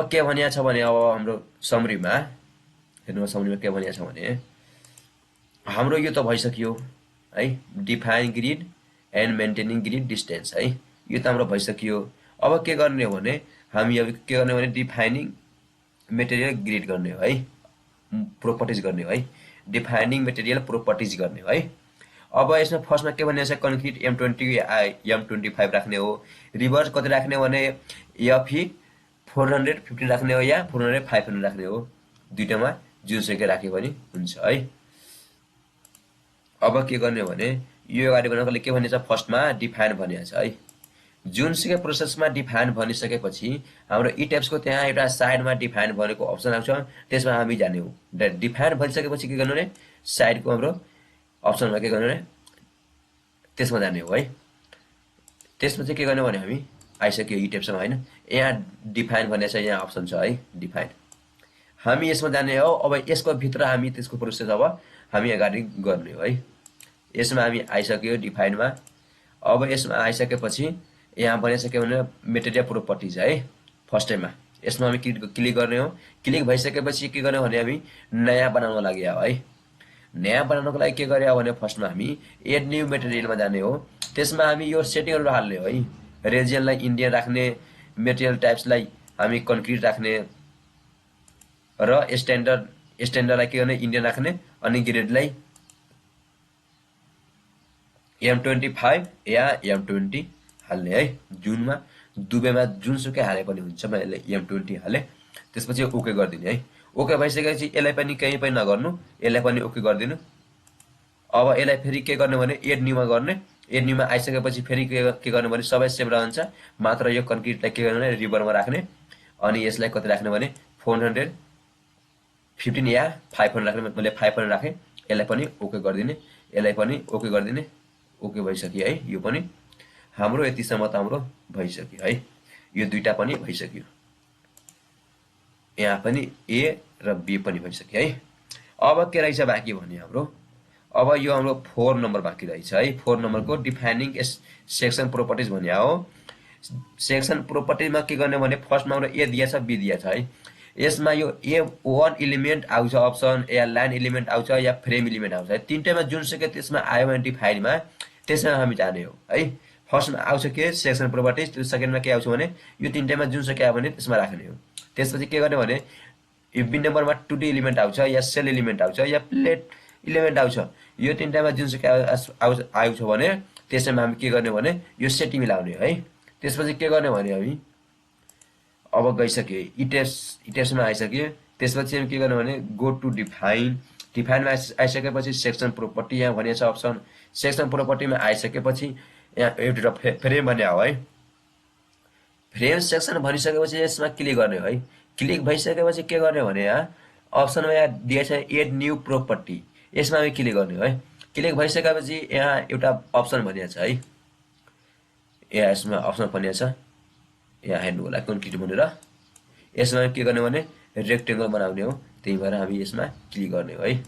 के भनिया छ भने अब हाम्रो समरीमा हेर्नुहोस् समरीमा के भनिया छ भने हाम्रो यो त भइसक्यो है define grid and maintaining grid distance है यो त हाम्रो भइसक्यो। अब के गर्ने हो भने हामी अब के गर्ने भने डिफाइनिङ मेटेरियल ग्रिड गर्ने हो है प्रोपर्टिज गर्ने हो है डिफाइनिङ मेटेरियल प्रोपर्टिज गर्ने हो है। अब यसमा फर्स्टमा के भनिएको छ कन्क्रिट M20 M25 राख्ने हो रिभर्स कति राख्ने हो भने FE 415 राख्ने हो या 500 राख्ने हो दुईटामा जुनसुकै राख्यो भने हुन्छ है। अब के गर्ने भने यो अगाडि बनाउनको के भनिन्छ फर्स्टमा डिफाइन भनिएको छ है जुनसुकै प्रोसेसमा डिफाइन भनिसकेपछि हाम्रो इटेप्सको त्यहाँ एउटा साइडमा डिफाइन भनेको अप्सन आउँछ त्यसमा हामी जाने हो डिफाइन भनिसकेपछि के गर्नु भने साइडको हाम्रो अप्सनमा के गर्नु भने त्यसमा जाने हो है। त्यसमा चाहिँ के गर्ने भने हामी आइसक्यो इटेप्समा हैन यहाँ डिफाइन भन्ने छ यहाँ अप्सन छ है डिफाइन हामी यसमा जाने हो। अब यसको भित्र हामी त्यसको प्रोसेस अब हामी अगाडि गर्ने हो है। यसमा हामी आइसक्यो डिफाइनमा। अब यसमा आइसकेपछि यहाँ बनिसक्यो भने मेटेरियल प्रोपर्टिज है फर्स्ट टाइममा यसमा हामी क्लिक गर्ने हो। क्लिक भइसकेपछि के गर्ने भने हामी नयाँ बनाउनको लागि हो है नयाँ बनाउनको लागि के गरे भने फर्स्टमा हामी एड न्यू मेटेरियलमा जाने हो। त्यसमा हामी यो सेटिङहरु हाल्ने हो है रिजनलाई इन्डियन राख्ने मेटेरियल टाइप्सलाई हामी कन्क्रिट राख्ने र स्ट्यान्डर्डलाई के गर्ने इन्डियन राख्ने अनि ग्रेडलाई M25 या M20 हाल्ने है जुनमा दुबैमा जुनसुकै हाले पनि हुन्छ मैले M20 हाले त्यसपछि ओके गरिदिने है। ओके भइसकेपछि यसलाई पनि कहीं पनि नगर्नु यसलाई पनि ओके गरिदिनु। अब यसलाई फेरि के गर्ने भने एड न्यूमा गर्ने एड न्यूमा आइसकेपछि फेरि के गर्ने भने सबै सेभ रहन्छ मात्र यो कन्क्रिटलाई के गर्ने रिभरमा राख्ने अनि यसलाई कति राख्ने भने 415 या 500 राख्ने मैले 500 राखे यसलाई पनि ओके गरिदिने यसलाई पनि ओके गरिदिने ओके भइसक्यो है। यो पनि हाम्रो यतिसम्म त हाम्रो भइसक्यो है यो दुईटा पनि भइसक्यो यहाँ पनि ए र बी पनि भइसक्यो है। अब के रहेछ बाँकी भने हाम्रो अब यो हाम्रो 4 नम्बर बाँकी रहेछ है 4 नम्बरको डिफाइनिङ सेक्सन प्रोपर्टिज भन्ने हो। सेक्सन प्रोपर्टिजमा के गर्ने भने फर्स्टमा हाम्रो ए दिएछ बी दिएछ है यसमा यो ए वन एलिमेन्ट आउँछ अप्सन या लाइन एलिमेन्ट आउँछ या फ्रेम एलिमेन्ट आउँछ है तीनटैमा जुनसुकै त्यसमा आयो भने डिफाइनमा त्यसमा हामी जाने हो है। फर्स्टमा आउँछ के सेक्सन प्रोपर्टिज त्यो सेकेन्डमा के आउँछ भने यो तीनटैमा जुनसुकै आयो भने त्यसमा राख्ने हो। त्यसपछि के गर्ने भने यो बी नम्बरमा 2D एलिमेन्ट आउँछ या सेल एलिमेन्ट आउँछ या प्लेट एलिमेन्ट आउँछ यो तीनटैमा जुनसुकै आउँछ भने त्यसैमा हामी के गर्ने भने यो सेटिङ मिलाउने है। त्यसपछि के गर्ने भने हामी अब गइसक्यो इटेप्समा आइसक्यो। त्यसपछि हामी के गर्ने भने गो टु डिफाइनमा आइसकेपछि सेक्सन प्रोपर्टी यहाँ भनिएको छ अप्सन सेक्सन प्रोपर्टीमा आइसकेपछि यहाँ एउटा फ्रेम भन्ने हो है फ्रेम सेक्सन भनिसकेपछि यसमा क्लिक गर्ने हो है। क्लिक भइसकेपछि के गर्ने भने यहाँ अप्सनमा यहाँ दिएछ एड न्यू प्रोपर्टी यसमा हामी क्लिक गर्ने हो है। क्लिक भइसकेपछि यहाँ एउटा अप्सन भनिएको छ है यहाँ यसमा अप्सन भनिएको छ यहाँ हेर्नु होला कन्क्रिट भनेर यसमा के गर्ने भने रेक्टेंगल बनाउने हो त्यही भएर हामी यसमा क्लिक गर्ने हो है।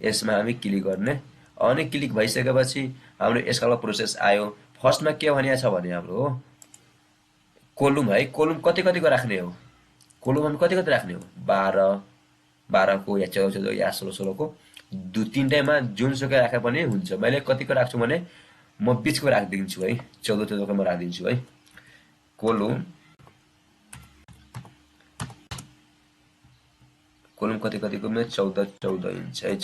यसमा हामी क्लिक गर्ने अनि क्लिक भइसकेपछि हाम्रो यसको प्रोसेस आयो। फर्स्टमा के भनिएको छ भने हाम्रो कोलम है कोलम कतिको राख्ने हो कोलम हामी कति राख्ने हो 12 को या 14 या 16 को तीनटैमा जुनसुकै राखे पनि हुन्छ। मैले कतिको राख्छु भने म बीचको राखिदिन्छु है 14 को म राखिदिन्छु है। कोलम कतिको म 14 इन्च है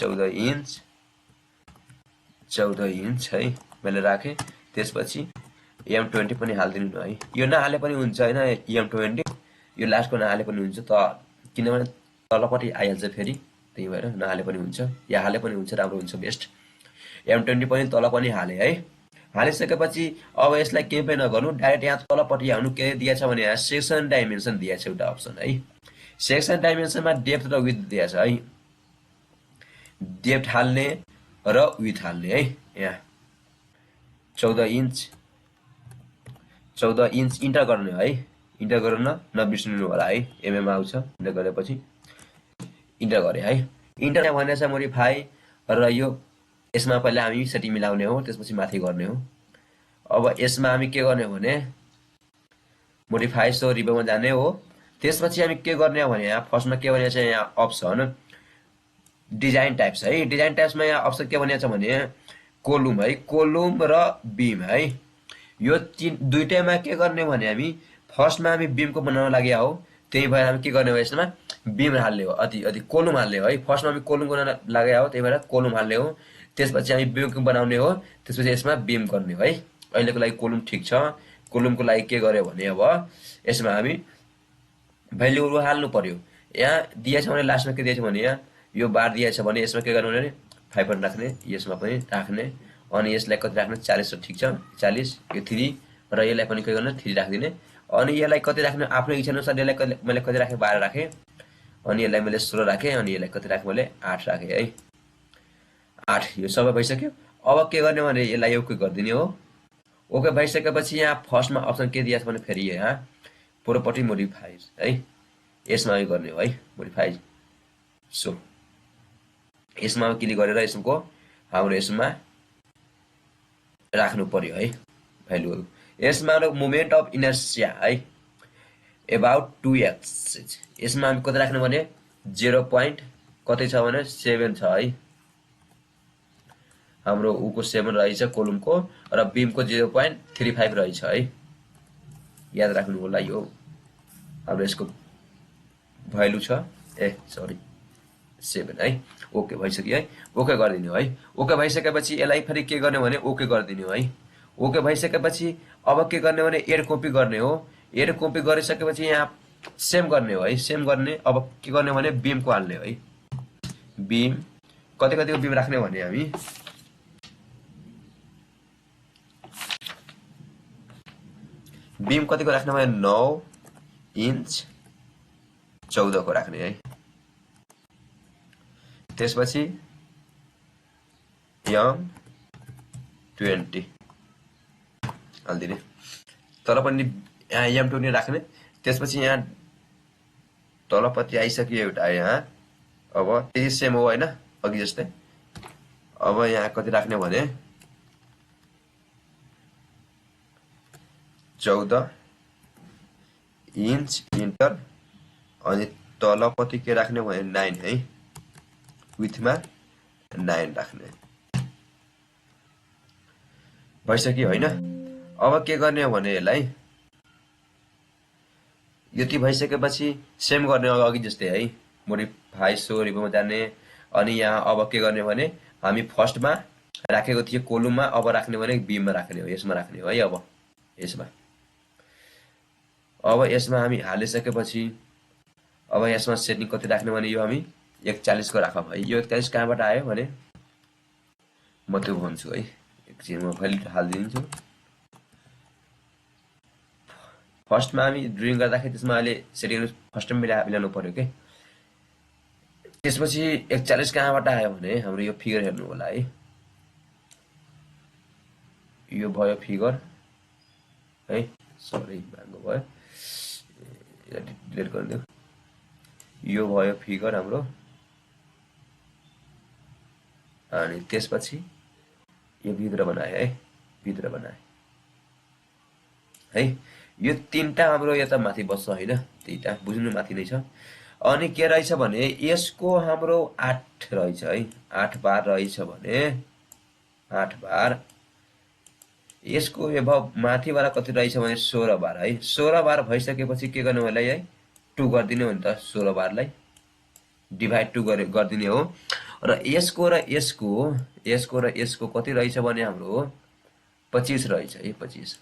14 इन्च है मैले राखे। त्यसपछि M20 पनि हाल्दिनु न है यो नहाले पनि हुन्छ हैन M20 यो लास्टको नहाले पनि हुन्छ त किनभने तलपट्टि आइहाल्छ फेरि त्यही भएर नहाले पनि हुन्छ या हाले पनि हुन्छ राम्रो हुन्छ बेस्ट। M20 पनि तल पनि हाले है हालिसकेपछि अब यसलाई केही पनि नगर्नु डाइरेक्ट यहाँ तलपट्टि हाल्नु के दिएछ भने यहाँ सेक्सन डाइमेन्सन दिएछ एउटा अप्सन है। सेक्सन डाइमेन्सनमा डेप्थ र विड्थ दिएछ है डेप्थ हाल्ने र विड्थ हाल्ने है। यहाँ 14 इन्च इन्टर गर्ने है इन्टर गर्न नबिर्सनु होला है एमएम आउँछ इन्टर गरेपछि इन्टर गरे है। इन्टर यहाँ भनेछ मोडिफाई र यो यसमा पहिला हामी सेटिङ मिलाउने हो त्यसपछि माथि गर्ने हो। अब यसमा हामी के गर्ने भने मोडिफाई सो रिभ्यूमा जाने हो। त्यसपछि हामी के गर्ने हो भने यहाँ फर्स्टमा के भनेको छ यहाँ अप्सन डिजाइन टाइप्स है। डिजाइन टाइप्समा यहाँ अप्सन के भनेको छ भने कोलुम है, कोलुम र बीम है। यो दुईटैमा के गर्ने भने हामी फर्स्टमा हामी बीमको बनाउन लाग्या हो, त्यही भएर हामी के गर्ने हो यसमा बीम हाल्ने हो, अति कोलुम हाल्ने हो है। फर्स्टमा हामी कोलुम बनाउन लाग्या हो, त्यही भएर कोलुम हाल्ने हो। त्यसपछि हामी बीम बनाउने हो, त्यसपछि यसमा बीम गर्ने हो है। अहिलेको लागि कोलुम ठिक छ। कोलुमको लागि के गर्यो भने अब यसमा हामी भ्यालुहरु हाल्नु पर्यो। यहाँ दिएछ भने लास्टमा के दिएछ भने यहाँ यो बार दिएछ भने यसमा के गर्नु भने 5 पनि राख्ने, यसमा पनि राख्ने, अनि यसलाई कति राख्ने 40 ठिक छ, 40 यो 3 र यसलाई पनि के गर्ने 3 राख्दिने। अनि यसलाई कति राख्ने आफ्नो इच्छा अनुसार, यसलाई मैले कति राखे 12 राखे, अनि यसलाई मैले 16 राखे, अनि यसलाई कति राखे मैले 8 राखे है। 8 यो सबै भइसक्यो। अब के गर्ने भने यसलाई ओके गरिदिने हो। ओके भइसकेपछि यहाँ फर्स्टमा अप्सन के दिएछ भने फेरि यहाँ प्रोपर्टी मोडिफाई है, यसमा यो गर्ने हो है मोडिफाई सो। यसमा क्लिक गरेर यसको हाम्रो यसमा राख्नु पर्यो है भ्यालुहरु। यसमा मोमेन्ट अफ इनर्सिया है अबाउट 2x, यसमा हामी कति राख्नु भने 0 पॉइंट कति छ भने 7 छ है। हाम्रो उको 7 रहेछ कोलुमको र बीमको 0.35 रहेछ है। याद राख्नु होला यो हाम्रो यसको भ्यालु छ, सरी 7 है। ओके भइसक्यो है। ओके गरिदिनु है। ओके भइसकेपछि यसलाई फेरि के गर्ने भने ओके गरिदिनु है। ओके भइसकेपछि अब के गर्ने भने एड कपी गर्ने हो। एड कपी गरिसकेपछि यहाँ सेम गर्ने हो है, सेम गर्ने। अब के गर्ने भने बीमको हाल्ने हो है। बीम कतिको बीम राख्ने भने हामी बीम कतिको राख्ने भने 9 इन्च 14 को राख्ने है। त्यसपछि M20 हाल्दिने, तर पनि यहाँ M20 राख्ने। त्यसपछि यहाँ तलपट्टि आइसक्यो एउटा यहाँ। अब त्यही सेम हो हैन अघि जस्तै। अब यहाँ कति राख्ने भने 14 इन्च इन्टर, अनि तलपट्टि के राख्ने भने 9 है, विथमा 9 राख्ने भइसक्यो हैन। अब के गर्ने हो भने यसलाई यति भइसकेपछि सेम गर्ने हो अघि जस्तै है। मोडिफाई सो रिभ्यूमा जाने, अनि यहाँ अब के गर्ने भने हामी फर्स्टमा राखेको थियो कोलुममा, अब राख्ने भने बीममा राख्ने हो, यसमा राख्ने हो है। अब यसमा हामी हालिसकेपछि अब यसमा सेटिङ कति राख्ने भने यो हामी 41 को राखौँ है। यो 41 कहाँबाट आयो भने म त्यो भन्छु है, एकछिन म भ्यालु हालिदिन्छु। फर्स्टमा हामी ड्रइङ गर्दाखेरि त्यसमा अहिले सेटिङ फर्स्टमा मिलाउनु पर्यो के। त्यसपछि 41 कहाँबाट आयो भने हाम्रो यो फिगर हेर्नु होला है। यो भयो फिगर है, सरी भागो भयो, डिलिट गरिदिऊ। यो भयो फिगर हाम्रो, अनि त्यसपछि यो भित्र बनाए है, भित्र बनाए है। यो तीनटा हाम्रो यता माथि बस्छ हैन, त्यहीटा बुझ्नु माथि नै छ। अनि के रहेछ भने यसको हाम्रो 8 रहेछ है, 8 बार रहेछ भने 8 बार। यसको एभव माथिबाट कति रहेछ भने 16 बार है। 16 बार भइसकेपछि के गर्नु होला है, 2 गरिदिने हो नि त। 16 बारलाई डिभाइड 2 गरिदिने हो। र यसको कति रहेछ भने हाम्रो 25 रहेछ है, 25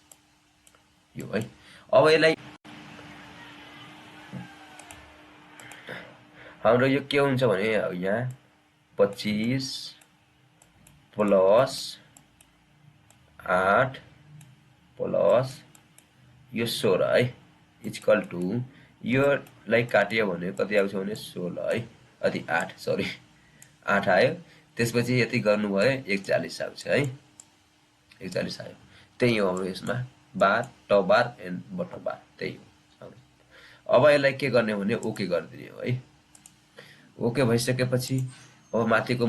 यो है। अब यसलाई हाम्रो यो के हुन्छ भने यहाँ 25 प्लस 8 प्लस यो 16 है इक्वल टु यो लाई काटियो भने कति आउँछ भने 16 है, अति 8 सरी 8 आयो। त्यसपछि यति गर्नु भयो 41 आउँछ है, 41 आयो। त्यही हो हाम्रो यसमा बार, टप बार एन्ड बटम बार, त्यही हो। अब यसलाई के गर्ने भने ओके गरिदिने हो है। ओके भइसकेपछि अब माथिको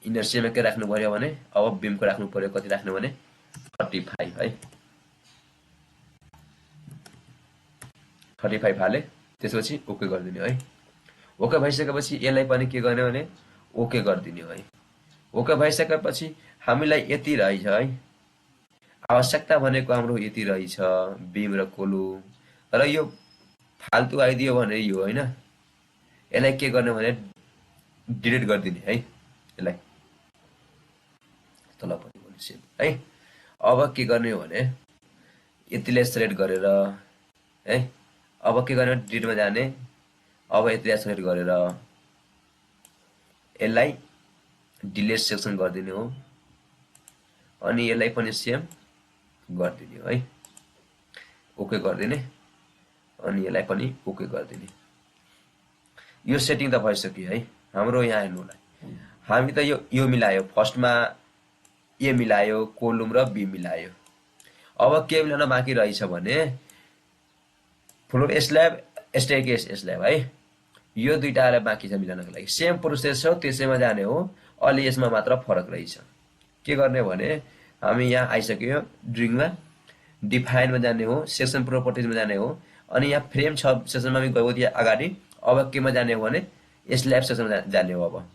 इनर्सियामा के राख्नु पर्यो भने अब बीमको राख्नु पर्यो, कति राख्नु भने 35 है। 35 हाले त्यसपछि ओके गरिदिने है। ओके भइसकेपछि यसलाई पनि के गर्ने भने ओके गरिदिने है। ओके भइसकेपछि हामीलाई यति रहेछ है, आवश्यकता भनेको हाम्रो यति रहेछ बीम र कोलु, र यो फाल्तु आइदियो भने यो हैन, यसलाई के गर्ने भने डिलिट गरिदिने है। यसलाई तलपट्टि पनि सेभ है। अब के गर्ने हो भने यतिलाई सेलेक्ट गरेर है, अब के गर्ने डिलिटमा जाने, अब यतिलाई सेलेक्ट गरेर यसलाई डिलिट सेक्सन गरिदिने हो, अनि यसलाई पनि सेम गरिदिने हो है। ओके गरिदिने, अनि यसलाई पनि ओके गरिदिने। यो सेटिङ त भइसक्यो है हाम्रो। यहाँ हेर्नु होला, हामी त यो मिलायो, फर्स्टमा ए मिलायो, कोलुम र बी मिलायो। अब के मिलाउन बाँकी रहेछ भने फ्लोर स्ल्याब, स्टेयरकेस स्ल्याब है, यो दुईटालाई बाँकी छ मिलाउनको लागि। सेम प्रोसेस छ, त्यसैमा जाने हो, अलि यसमा मात्र फरक रहेछ। के गर्ने भने हामी यहाँ आइसक्यो, ड्रइङमा डिफाइनमा जाने हो, सेक्सन प्रोपर्टिजमा जाने हो, अनि यहाँ फ्रेम छ सेक्सनमा हामी गयो त्यहाँ अगाडि। अब केमा जाने हो भने स्ल्याब सेक्सनमा जाने हो। अब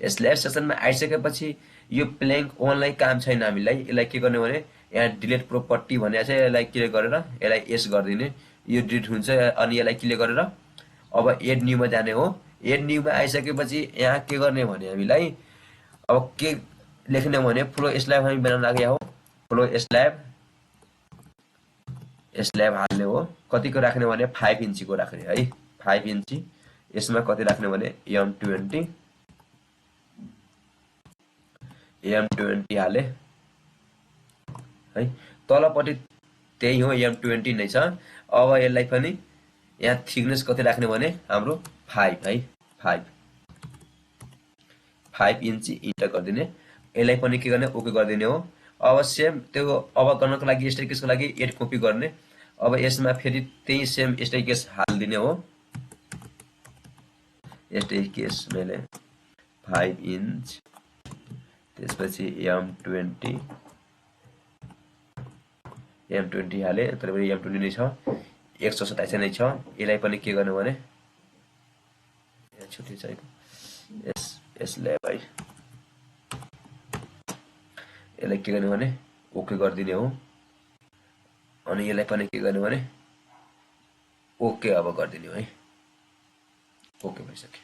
स्ल्याब सेक्सनमा आइसकेपछि यो प्लेङ्क ओनलाई काम छैन हामीलाई, यसलाई के गर्ने भने यहाँ डिलिट प्रोपर्टी भनेको छ, यसलाई क्लिक गरेर यसलाई एस गरिदिने, यो डिलिट हुन्छ। अनि यसलाई क्लिक गरेर अब एड न्यूमा जाने हो। एड न्यूमा आइसकेपछि यहाँ के गर्ने भने हामीलाई अब के लेख्ने भने फ्लो स्ल्याब हामी बनाउन लाग्यो हो। फ्लो स्ल्याब हाल्ने हो। कतिको राख्ने भने 5 इन्चीको राख्ने है, 5 इन्ची। यसमा कति राख्ने भने M20 हाले है। तलपट्टि त्यही हो, M20 नै छ। अब यसलाई पनि यहाँ थिकनेस कति राख्ने भने हाम्रो 5 है, 5 इन्ची इन्टर गरिदिने। यसलाई पनि के गर्ने ओके गरिदिने हो। अब सेम त्यो अब गर्नको लागि स्टेयरकेसको लागि एड कपी गर्ने। अब यसमा फेरि त्यही सेम स्टेयरकेस हालिदिने हो। स्टेयरकेस मैले 5 इन्च, त्यसपछि M20 हाले, तर M20 नै छ, 127 नै छ। यसलाई पनि के गर्ने भने छुट्टी चाहिएको स्ल्याब है, यसलाई के गर्ने भने ओके गरिदिने हो। अनि यसलाई पनि के गर्ने भने ओके अब गरिदिने हो है। ओके भइसक्यो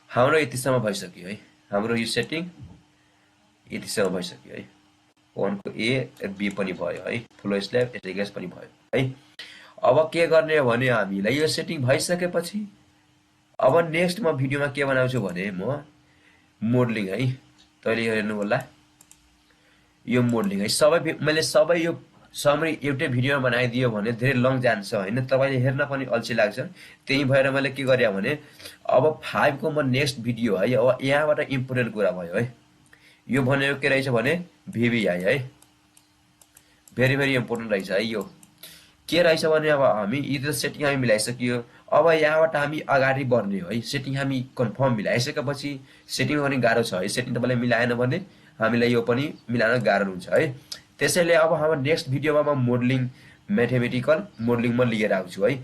हाम्रो, यतिसम्म भइसक्यो है हाम्रो यो सेटिङ, यतिसम्म भइसक्यो है। वनको ए बी पनि भयो है, फ्लो स्ल्याब स्टेयरकेस पनि भयो है। अब के गर्ने हो भने हामीलाई यो सेटिङ भइसकेपछि अब नेक्स्ट म भिडियोमा के बनाउँछु भने म मोडलिङ है। तैँले हेर्नु होला, यो मोडलिङ है। मैले सबै यो समरी एउटै भिडियोमा बनाइदियो भने धेरै लङ जान्छ हैन, तपाईले हेर्न पनि अल्छी लाग्छ। त्यही भएर मैले के गरे भने अब 5 को म नेक्स्ट भिडियो है। अब यहाँबाट इम्पोर्टेन्ट कुरा भयो है, यो भनेको के रहेछ भने VBI है, भेरी भेरी इम्पोर्टेन्ट रहेछ है। यो के रहेछ भने अब हामी यी सेटिङ हामी मिलाइसकियो। अब यहाँबाट हामी अगाडि बढ्ने हो है। सेटिङ हामी कन्फर्म मिलाइसकेपछि सेटिङ पनि गाह्रो छ है। सेटिङ तपाईले मिलाएन भने हामीलाई यो पनि मिलाउन गाह्रो हुन्छ है। त्यसैले अब हाम्रो नेक्स्ट भिडियोमा म मोडलिङ, म्याथमेटिकल मोडलिङ म लिएर आउँछु है।